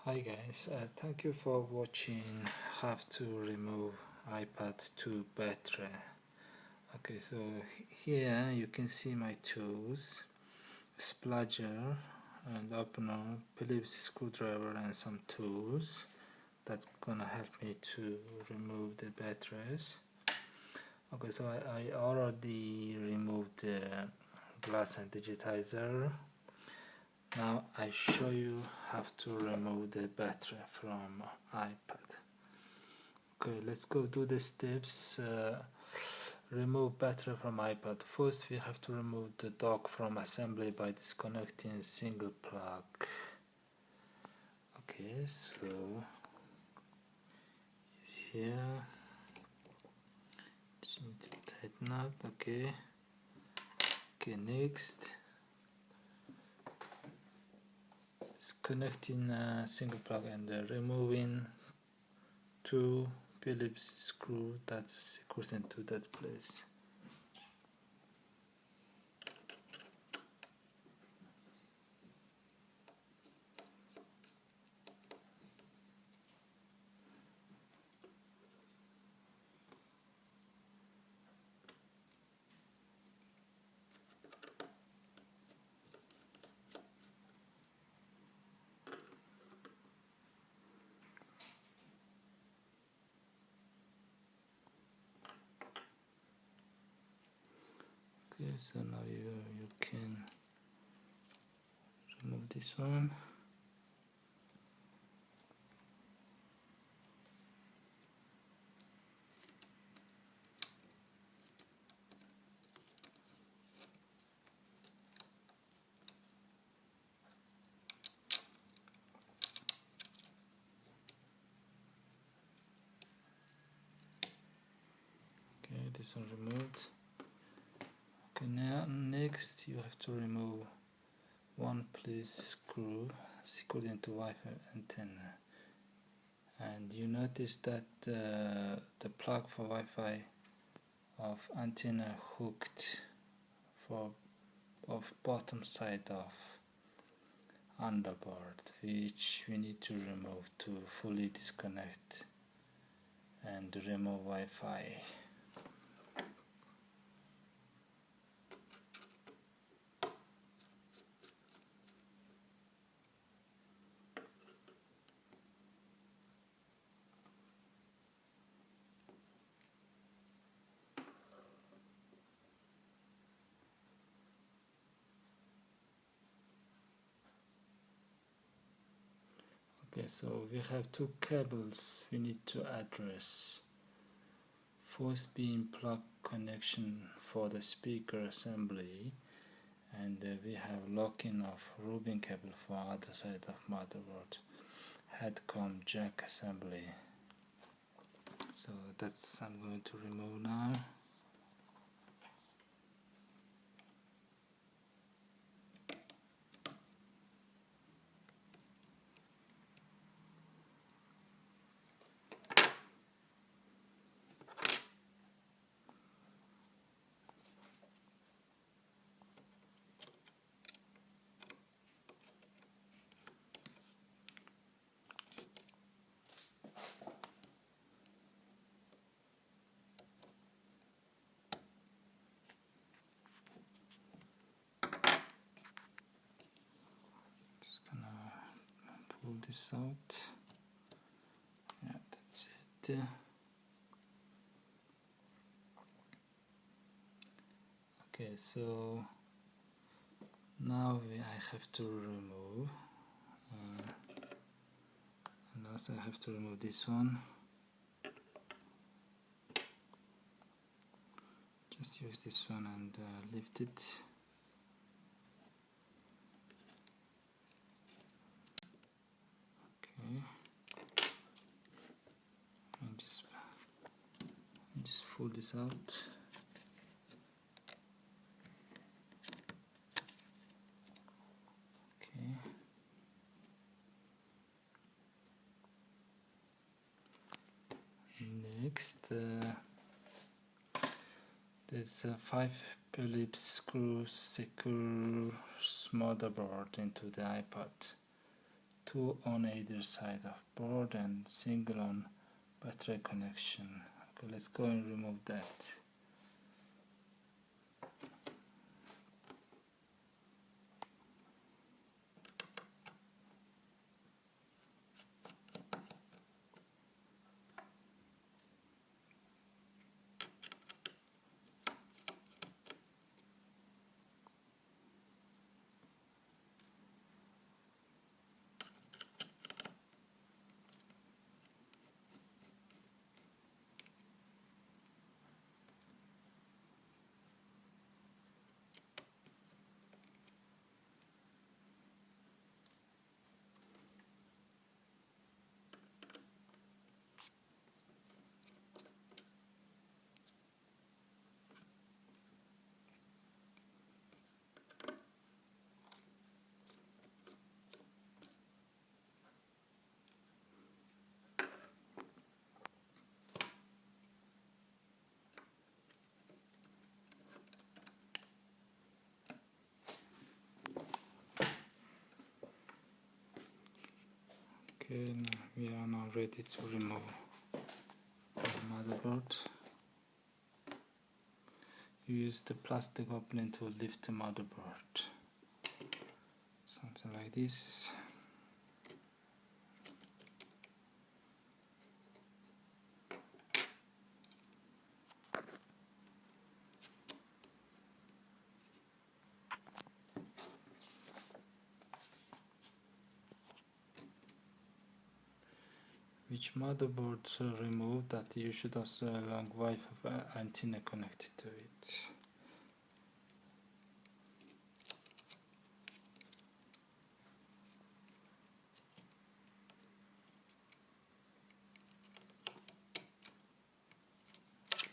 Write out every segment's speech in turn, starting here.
Hi guys, thank you for watching how to remove ipad2 battery. Okay, so here you can see my tools, spladger and opener, Phillips screwdriver and some tools that's gonna help me to remove the batteries. Okay, so I already removed the glass and digitizer. Now I show you how to remove the battery from iPad. Okay, let's go do the steps. Remove battery from iPad. First we have to remove the dock from assembly by disconnecting single plug. Okay, so it's here. Just need to tighten up. Okay, next disconnecting single plug and removing two Phillips screw that's secured into that place. Okay, so now you can remove this one. Okay, this one removed. Okay, now next you have to remove one Phillips screw secured into Wi-Fi antenna, and you notice that the plug for Wi-Fi of antenna hooked for of bottom side of underboard, which we need to remove to fully disconnect and remove Wi-Fi. Okay, so we have two cables we need to address. First being plug connection for the speaker assembly, and we have locking of rubbing cable for other side of motherboard, headcom jack assembly. So that's I'm going to remove now. Just gonna pull this out. Yeah, that's it. Okay, so now I have to remove, and also I have to remove this one. Just use this one and lift it. Okay, and just pull this out. Okay. Next, there's 5 Phillips screws secure motherboard into the iPad. two on either side of board and single on battery connection. Okay, let's go and remove that. Okay, now we are now ready to remove the motherboard. Use the plastic opening to lift the motherboard. Something like this. Which motherboard removed, that you should also have a long Wi-Fi antenna connected to it.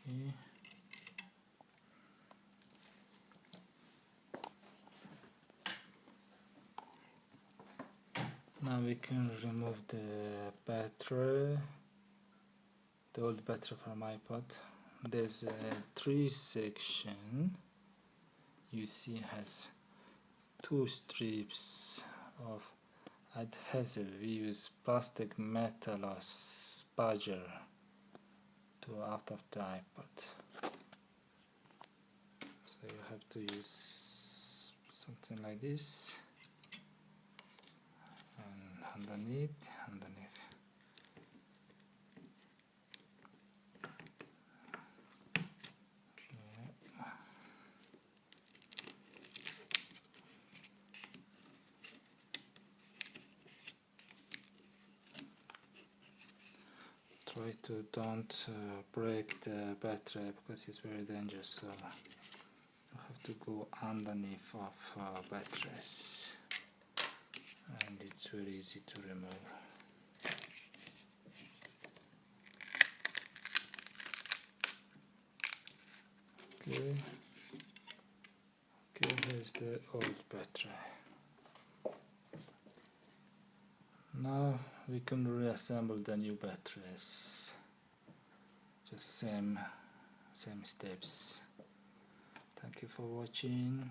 Okay. Now we can remove the battery, the old battery from iPad. There's a 3 section. You see has 2 strips of adhesive. We use plastic metal or spudger to out of the iPad. So you have to use something like this. Underneath. Yeah. Try to don't break the battery because it's very dangerous. So you have to go underneath of batteries, and it's very easy to remove. Okay, here's the old battery. Now we can reassemble the new batteries. Just same steps. Thank you for watching.